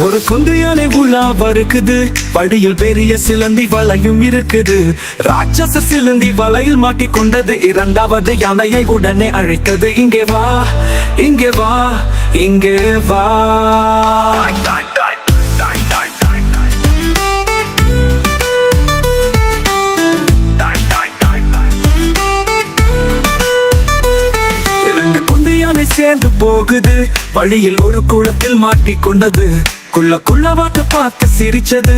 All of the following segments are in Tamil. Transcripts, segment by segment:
ஒரு குந்து யானை உலா வருக்குது, படியில் பெரிய சிலந்தி வலையும் இருக்குது. ராட்சச சிலந்தி வலையில் மாட்டிக்கொண்டது, இரண்டாவது யானையை உடனே அழைத்தது. இங்கே வா, இங்கே வா, இங்கே வா. சேர்ந்து போகுது, வழியில் ஒரு குளத்தில் மாட்டிக்கொண்டது. குள்ளவாட்டு பார்த்து சிரிச்சது,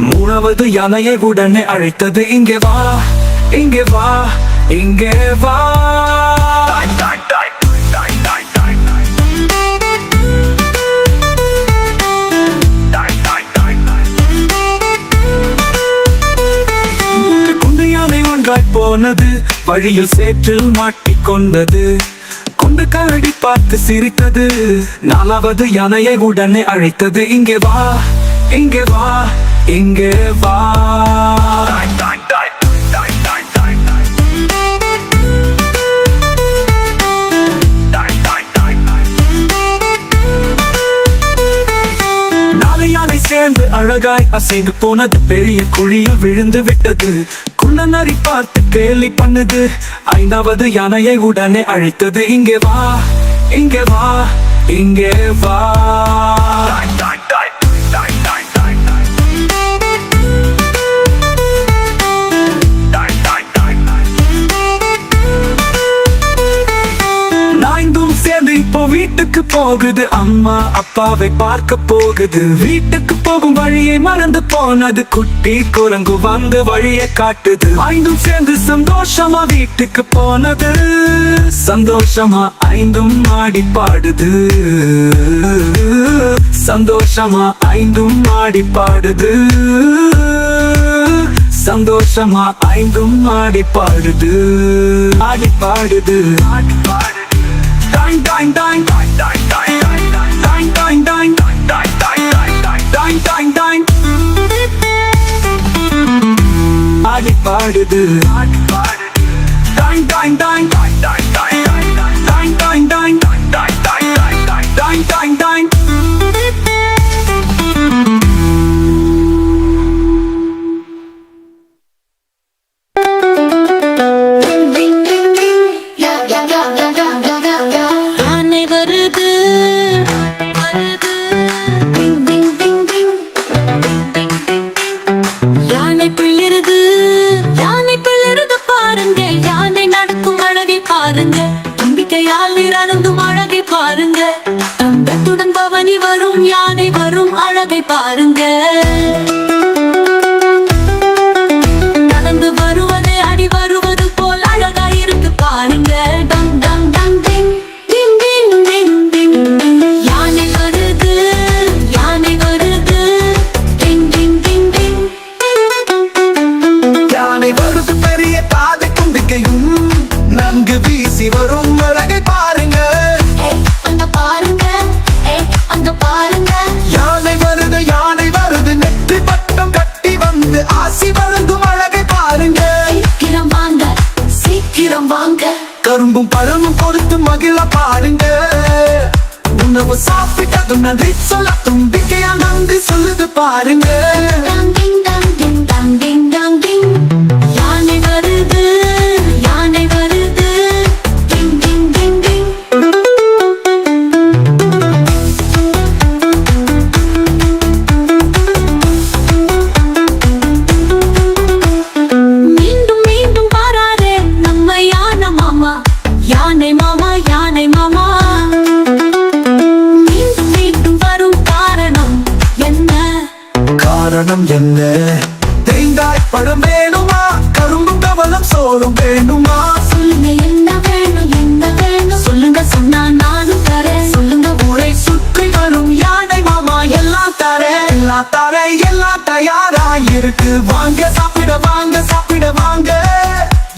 மூணாவது யானையை உடனே அழைத்தது. இங்கே வா, இங்கே வா, இங்கே வா. குண்டு யானை ஒன்றாய் போனது, வழியில் சேற்றில் மாட்டிக்கொண்டது. குண்டு கரடி பார்த்து சிரித்தது, நாலாவது யானையை உடனே அழைத்தது. இங்கே வா, இங்கே வா, இங்கே வா. நாலு யானை சேர்ந்து அழகாய் அசைந்து போனது, பெரிய குழியில் விழுந்து விட்டது. குள்ளநரி பார்த்து கேலி பண்ணுது, ஐந்தாவது யானையை உடனே அழைத்தது. இங்கே வா, இங்கே வா, இங்கே வா. நாய்ந்தும் சேர்ந்து இப்போ வீட்டுக்கு போகுது, அம்மா அப்பாவை பார்க்க போகுது. வீட்டுக்கு போகும் வழியை மறந்து போனது, குட்டி குரங்கு வந்து வழியை காட்டுது. ஐந்தும் சேர்ந்து சந்தோஷமா வீட்டுக்கு போனது, சந்தோஷமா ஐந்தும் ஆடி பாடுது. சந்தோஷமா ஐந்தும் ஆடி பாடுது. சந்தோஷமா ஐந்தும் ஆடி பாடுது. ஆடி பாடுது, ஆடி பாடுது. Dang dang dang dang dang dang dang dang dang dang dang dang dang. ஆடி பாடுது, ஆடி பாடுது. Dang dang dang dang dang dang dang dang dang dang dang dang dang. பவனி வரும் யானை வரும் அழகை பாருங்க. நடந்து வருவதே அடி வருவது போல் அழகாயிருக்கு பாருங்க. டங் டங் டங் டிங் டிங் டிங் டிங் டிங். யானை வருது, யானை வருது, டிங் டிங் டிங் டிங். யானை வருது, பெரிய பாதை தும்பிக்கையும் நன்கு வீசி வரும் அழகை பாருங்க. யானை வருது, யானை வருது, நெற்றி பட்டம் கட்டி வந்து ஆசி வழங்கும் அழகை பாருங்க. சீக்கிரம் வாங்க, சீக்கிரம் வாங்க. கரும்பும் பழமும் கொடுத்து மகிழ பாருங்க. உணவு சாப்பிட்டதும் நன்றி சொல்ல தும்பிக்கையா நன்றி சொல்லுது பாருங்க. யானை வருது, யானை வருது, டிங் டிங் டிங் டிங். யானை மாமா, யானை மாமா மீண்டும் மீண்டும் வரும் காரணம் என்ன? காரணம் என்ன? தேங்காய் பழம் வேணுமா, கரும்பு கவலம் சோறும் வேணுமா? சொல்லுங்க என்ன வேணும், என்ன வேணும் சொல்லுங்க, சொன்னா நானும் தரேன். சொல்லுங்க ஊரை சுற்றி வரும் யானை மாமா, எல்லாம் தரேன், எல்லாம் தரேன், எல்லாம் தயாராயிருக்கு. வாங்க சாப்பிட, வாங்க சாப்பிட வாங்க.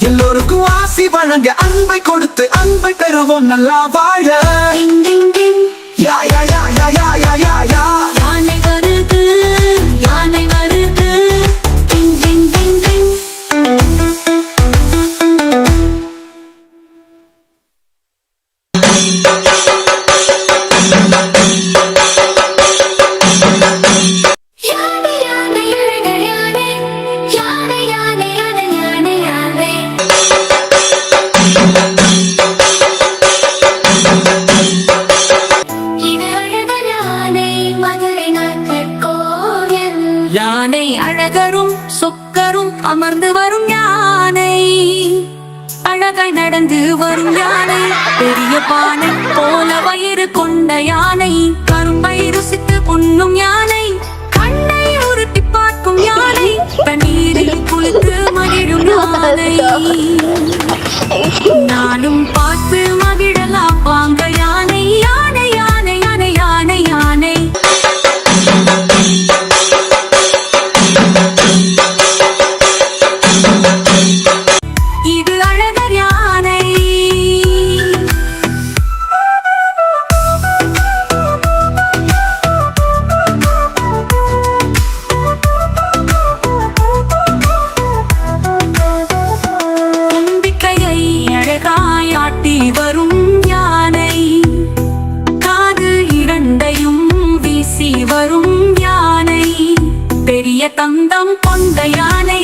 எல்லோருக்கும் ஆசி வழங்க, அன்பை கொடுத்து அன்பை பெறுவோம் நல்லா வாழ. யா யா யா யா யா யா யா யா. யானை வருது, யானை வருது, டிங் டிங் டிங் டிங். அழகாய் நடந்து வரும் யானை, பெரிய பானை போல வயிறு கொண்ட யானை, கரும்பை ருசித்து உண்ணும் யானை, கண்ணை உருட்டி பார்க்கும் யானை, தண்ணீரில் குளித்து மகிழும் யானை. நானும் பார்த்து மகிழலாம் வாங்க யானை, யானை யானை யானை யானை யானை. இது அழகர் யானை. தும்பிக்கையை அழகாய் ஆட்டி வரும் யானை, காது இரண்டையும் வீசி வரும் யானை, பெரிய தந்தம் கொண்ட யானை,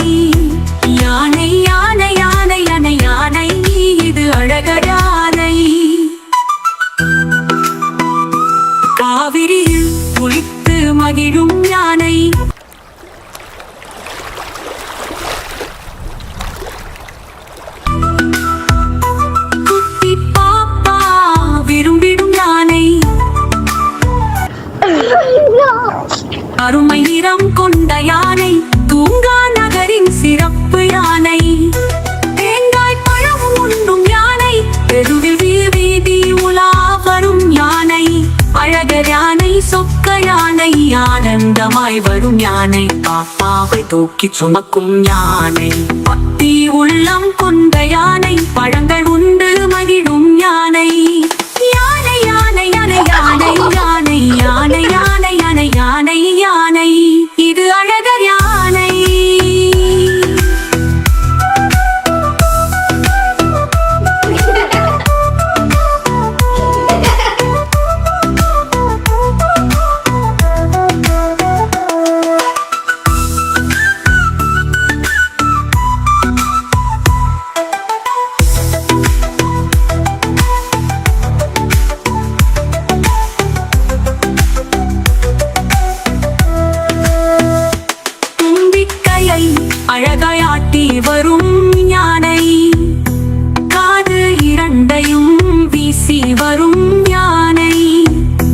யானை யானை யானை யானை யானை. இது அழகர் யானை. காவிரியில் குளித்து மகிழும் யானை, குட்டி பாப்பா விரும்பிடும் யானை, அருமை நிறம் கொண்ட யானை, தூங்கா நகரின் சிறப்பு யானை, தேங்காய் பழம் உண்ணும் யானை, தெருவில் வீதி உலா வரும் யானை, அழகர் யானை சொக்க யானை, ஆனந்தமாய் வரும் யானை, பாப்பாவை தூக்கி சுமக்கும் யானை, பக்தி உள்ளம் கொண்ட யானை, பழங்கள் உண்டு மகிழும் யானை, யானை யானை யானை யானை யானை யானை யானை யானை யானை யானை. இது அழகர் யானை. தும்பிக்கையை அழகாய் ஆட்டி வரும் யானை, காது இரண்டையும் வீசி வரும் யானை,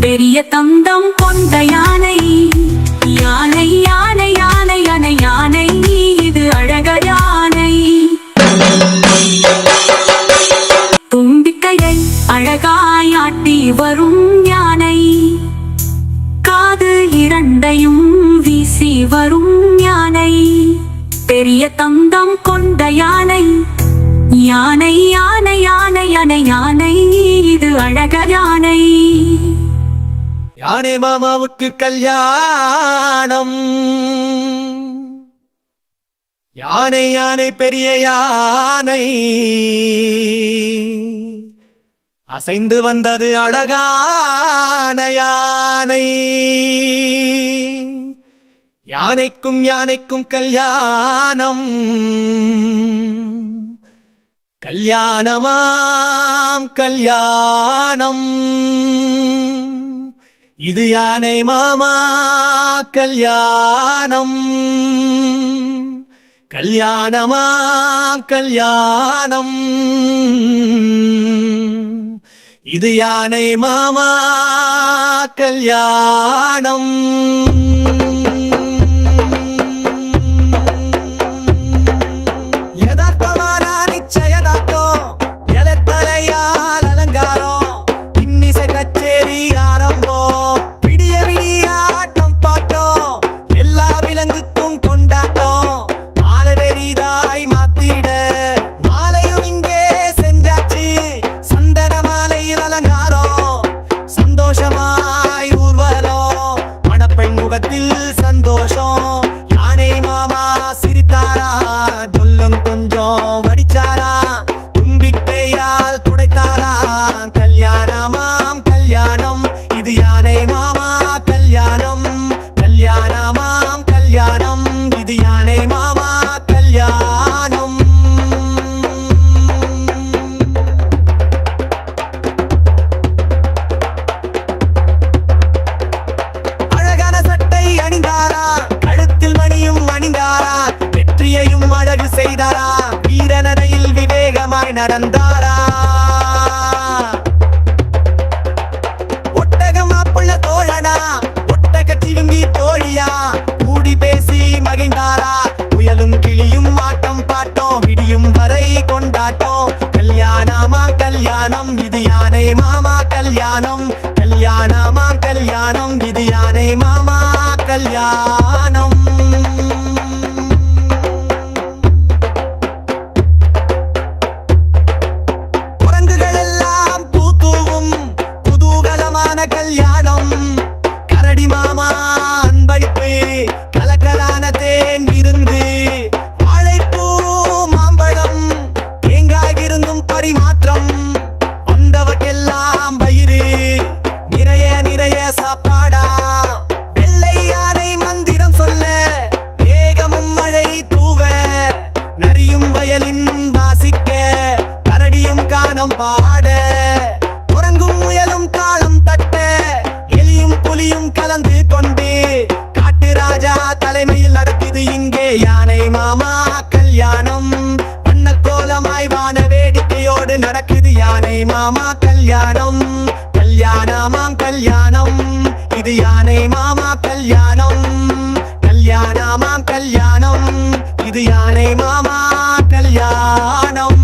பெரிய தந்தம் கொண்ட யானை, யானை யானை யானை யானை யானை. இது அழகர் யானை. தும்பிக்கையை அழகாய் ஆட்டி வரும் யானை, காது இரண்டையும் வீசி வரும் யானை, பெரிய தந்தம் கொண்ட யானை, யானை யானை யானை யானை யானை. இது அழகர் யானை. யானை மாமாவுக்கு கல்யாணம், யானை யானை பெரிய யானை, அசைந்து வந்தது அழகான யானை, யானைக்கும் யானைக்கும் கல்யாணம், கல்யாணமாம் கல்யாணம். இது யானை மாமா கல்யாணம், கல்யாணமாம் கல்யாணம். இது யானை மாமா கல்யாணம். நடந்தாரா ஒட்டகம் மாப்புள்ள தோழனா ஒட்டக சிலுங்கி தோழியா கூடி பேசி மகிழ்ந்தாரா புயலும் கிளியும் ஆட்டம் பாட்டோம் விடியும் வரை கொண்டாட்டோம் கல்யாணமா கல்யாணம் இது யானை மாமா கல்யாணம் கல்யாணமா கல்யாணம் இது யானை மாமா கல்யாணம் குரங்குகள் எல்லாம் பூத்தூவும் குதூகலமான கல்யாணம் கரடி மாமா அன்பளிப்பு கலக்கலான தேன் விருந்து வாழைப்பூ மாம்பழம் தேங்காய் இருந்தும் பரிமாற்றம் வந்தவர்க்கெல்லாம் வயிறு நிறைய நிறைய சாப்பாடா வெள்ளை யானை மந்திரம் சொல்ல வேகமும் மழை தூவ நரியும் வயலின் வாசிக்க கரடியும் கானம் பாட குரங்கும் முயலும் தாளம் தட்ட எலியும் புலியும் கலந்து கொண்டு காட்டு ராஜா தலைமையில் நடக்குது இங்கே யானை மாமா கல்யாணம் வண்ணக்கோலமாய் வான வேடிக்கையோடு நடக்குது யானை மாமா கல்யாணம் கல்யாணமாம் கல்யாணம் இது யானை மாமா கல்யாணம் கல்யாணமாம் கல்யாணம் இது யானை மாமா கல்யாணம்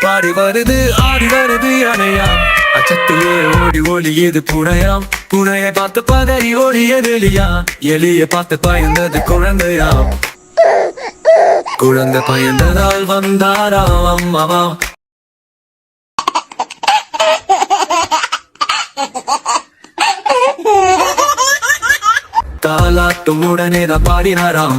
பாடி வருது ஆடி வருது யானையா அச்சத்திலே ஓடி ஓடியது புனையாம் புனையை பார்த்து பதறி ஓடியது எலியா எலிய பார்த்து பயந்தது குழந்தையாம் குழந்தை பயந்ததால் வந்தாராம் அம்மாவா தாலாட்டும் உடனே தான் பாடினாராம்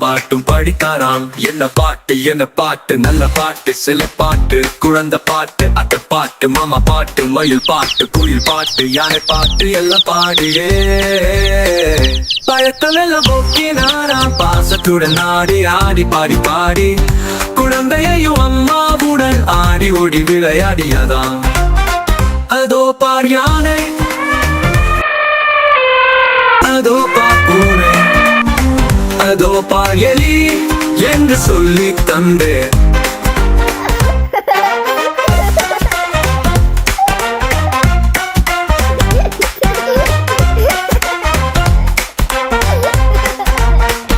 பாட்டும் படித்தாராம் என்ன பாட்டு நல்ல பாட்டு சில பாட்டு குழந்தை பாட்டு அத்தை பாட்டு மாமா பாட்டு மயில் பாட்டு குயில் பாட்டு யானை பாட்டு எல்லாம் பாடியே பயத்தமெல்லாம் போக்கினாராம் பாசத்துடன் ஆடி ஆடி பாடி பாடி குழந்தையையும் அம்மாவுடன் ஆடி ஓடி விளையாடியதாம் அதோ பார் யானை அதோ பார் பூனை அதோ பார் எலி என்று சொல்லி தந்தே